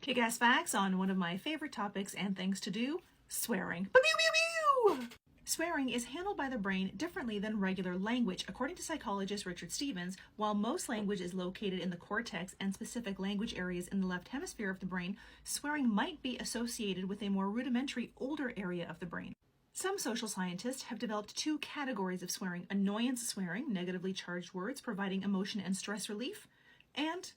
Kick-ass facts on one of my favorite topics and things to do, swearing. Pew, pew, pew! Swearing is handled by the brain differently than regular language. According to psychologist Richard Stevens, while most language is located in the cortex and specific language areas in the left hemisphere of the brain, swearing might be associated with a more rudimentary, older area of the brain. Some social scientists have developed two categories of swearing: annoyance swearing, negatively charged words providing emotion and stress relief, and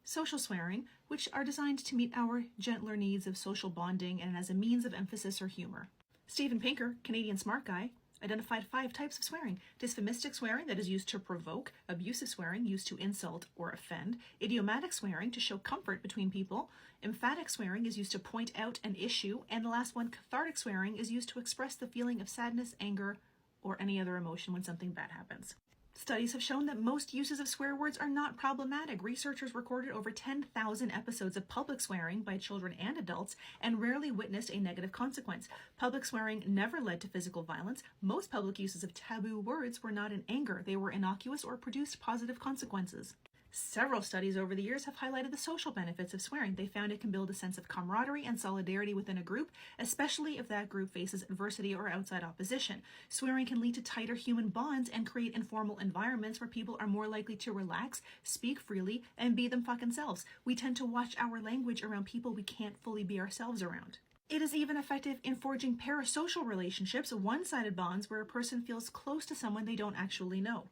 social swearing, which are designed to meet our gentler needs of social bonding and as a means of emphasis or humor. Steven Pinker, Canadian smart guy, identified 5 types of swearing: dysphomistic swearing, that is used to provoke; abusive swearing, used to insult or offend; idiomatic swearing, to show comfort between people; emphatic swearing is used to point out an issue; and the last one, cathartic swearing, is used to express the feeling of sadness, anger, or any other emotion when something bad happens. Studies have shown that most uses of swear words are not problematic. Researchers recorded over 10,000 episodes of public swearing by children and adults and rarely witnessed a negative consequence. Public swearing never led to physical violence. Most public uses of taboo words were not in anger. They were innocuous or produced positive consequences. Several studies over the years have highlighted the social benefits of swearing. They found it can build a sense of camaraderie and solidarity within a group, especially if that group faces adversity or outside opposition. Swearing can lead to tighter human bonds and create informal environments where people are more likely to relax, speak freely, and be them fucking selves. We tend to watch our language around people we can't fully be ourselves around. It is even effective in forging parasocial relationships, one-sided bonds where a person feels close to someone they don't actually know.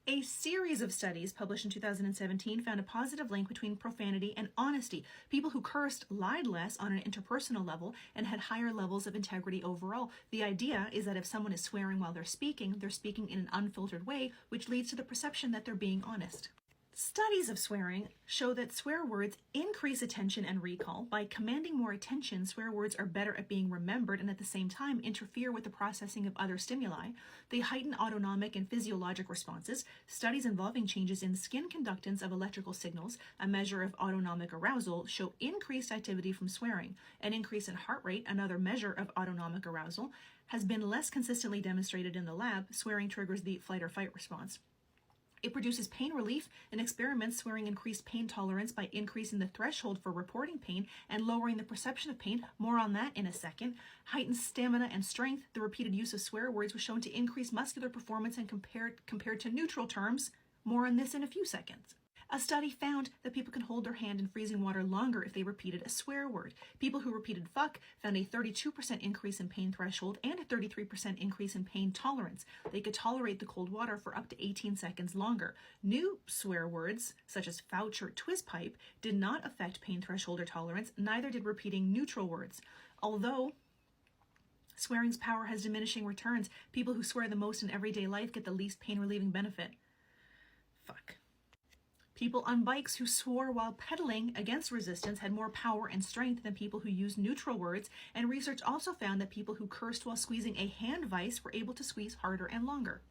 A series of studies published in 2017 found a positive link between profanity and honesty. People who cursed lied less on an interpersonal level and had higher levels of integrity overall. The idea is that if someone is swearing while they're speaking in an unfiltered way, which leads to the perception that they're being honest. Studies of swearing show that swear words increase attention and recall. By commanding more attention, swear words are better at being remembered and at the same time interfere with the processing of other stimuli. They heighten autonomic and physiologic responses. Studies involving changes in skin conductance of electrical signals, a measure of autonomic arousal, show increased activity from swearing. An increase in heart rate, another measure of autonomic arousal, has been less consistently demonstrated in the lab. Swearing triggers the flight or fight response. It produces pain relief. In experiments, swearing increased pain tolerance by increasing the threshold for reporting pain and lowering the perception of pain. More on that in a second. Heightened stamina and strength. The repeated use of swear words was shown to increase muscular performance and compared to neutral terms. More on this in a few seconds. A study found that people can hold their hand in freezing water longer if they repeated a swear word. People who repeated fuck found a 32% increase in pain threshold and a 33% increase in pain tolerance. They could tolerate the cold water for up to 18 seconds longer. New swear words, such as fouch or twist pipe, did not affect pain threshold or tolerance, neither did repeating neutral words. Although swearing's power has diminishing returns, people who swear the most in everyday life get the least pain-relieving benefit. Fuck. People on bikes who swore while pedaling against resistance had more power and strength than people who used neutral words, and research also found that people who cursed while squeezing a hand vise were able to squeeze harder and longer.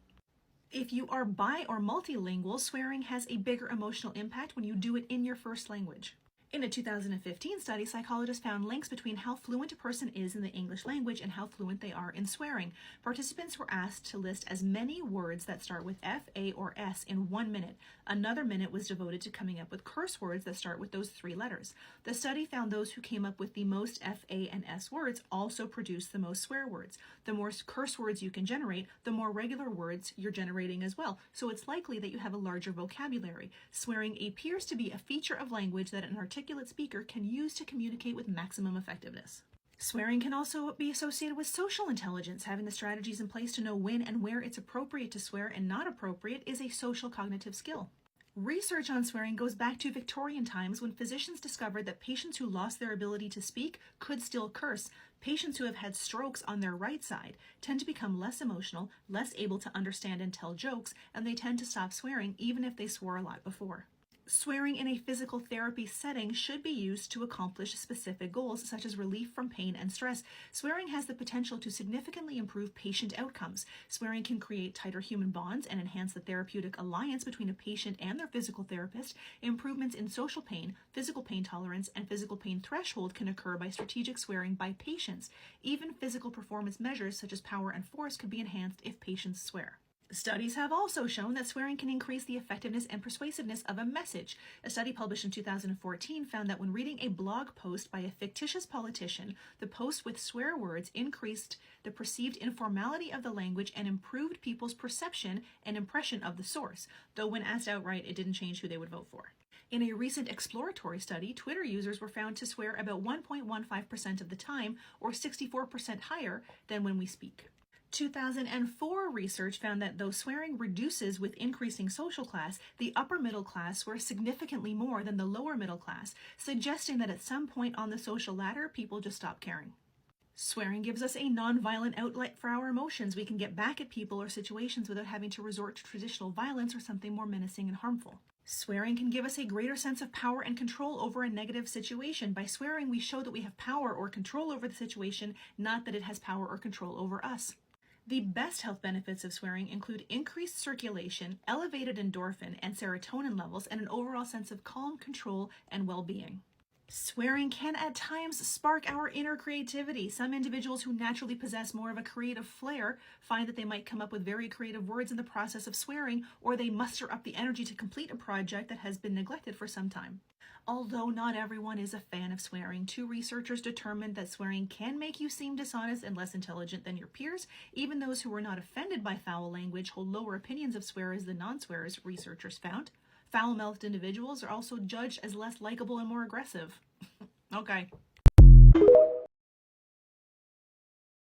If you are bi or multilingual, swearing has a bigger emotional impact when you do it in your first language. In a 2015 study, psychologists found links between how fluent a person is in the English language and how fluent they are in swearing. Participants were asked to list as many words that start with F, A, or S in 1 minute. Another minute was devoted to coming up with curse words that start with those 3 letters. The study found those who came up with the most F, A, and S words also produced the most swear words. The more curse words you can generate, the more regular words you're generating as well. So it's likely that you have a larger vocabulary. Swearing appears to be a feature of language that an articulate speaker can use to communicate with maximum effectiveness. Swearing can also be associated with social intelligence. Having the strategies in place to know when and where it's appropriate to swear and not appropriate is a social cognitive skill. Research on swearing goes back to Victorian times when physicians discovered that patients who lost their ability to speak could still curse. Patients who have had strokes on their right side tend to become less emotional, less able to understand and tell jokes, and they tend to stop swearing even if they swore a lot before. Swearing in a physical therapy setting should be used to accomplish specific goals, such as relief from pain and stress. Swearing has the potential to significantly improve patient outcomes. Swearing can create tighter human bonds and enhance the therapeutic alliance between a patient and their physical therapist. Improvements in social pain, physical pain tolerance, and physical pain threshold can occur by strategic swearing by patients. Even physical performance measures, such as power and force, could be enhanced if patients swear. Studies have also shown that swearing can increase the effectiveness and persuasiveness of a message. A study published in 2014 found that when reading a blog post by a fictitious politician, the post with swear words increased the perceived informality of the language and improved people's perception and impression of the source, though when asked outright, it didn't change who they would vote for. In a recent exploratory study, Twitter users were found to swear about 1.15% of the time, or 64% higher than when we speak. 2004 research found that though swearing reduces with increasing social class, the upper middle class swear significantly more than the lower middle class, suggesting that at some point on the social ladder, people just stop caring. Swearing gives us a non-violent outlet for our emotions. We can get back at people or situations without having to resort to traditional violence or something more menacing and harmful. Swearing can give us a greater sense of power and control over a negative situation. By swearing, we show that we have power or control over the situation, not that it has power or control over us. The best health benefits of swearing include increased circulation, elevated endorphin and serotonin levels, and an overall sense of calm, control, and well-being. Swearing can at times spark our inner creativity. Some individuals who naturally possess more of a creative flair find that they might come up with very creative words in the process of swearing, or they muster up the energy to complete a project that has been neglected for some time. Although not everyone is a fan of swearing, 2 researchers determined that swearing can make you seem dishonest and less intelligent than your peers. Even those who were not offended by foul language hold lower opinions of swearers than non-swearers, researchers found. Foul-mouthed individuals are also judged as less likable and more aggressive. Okay.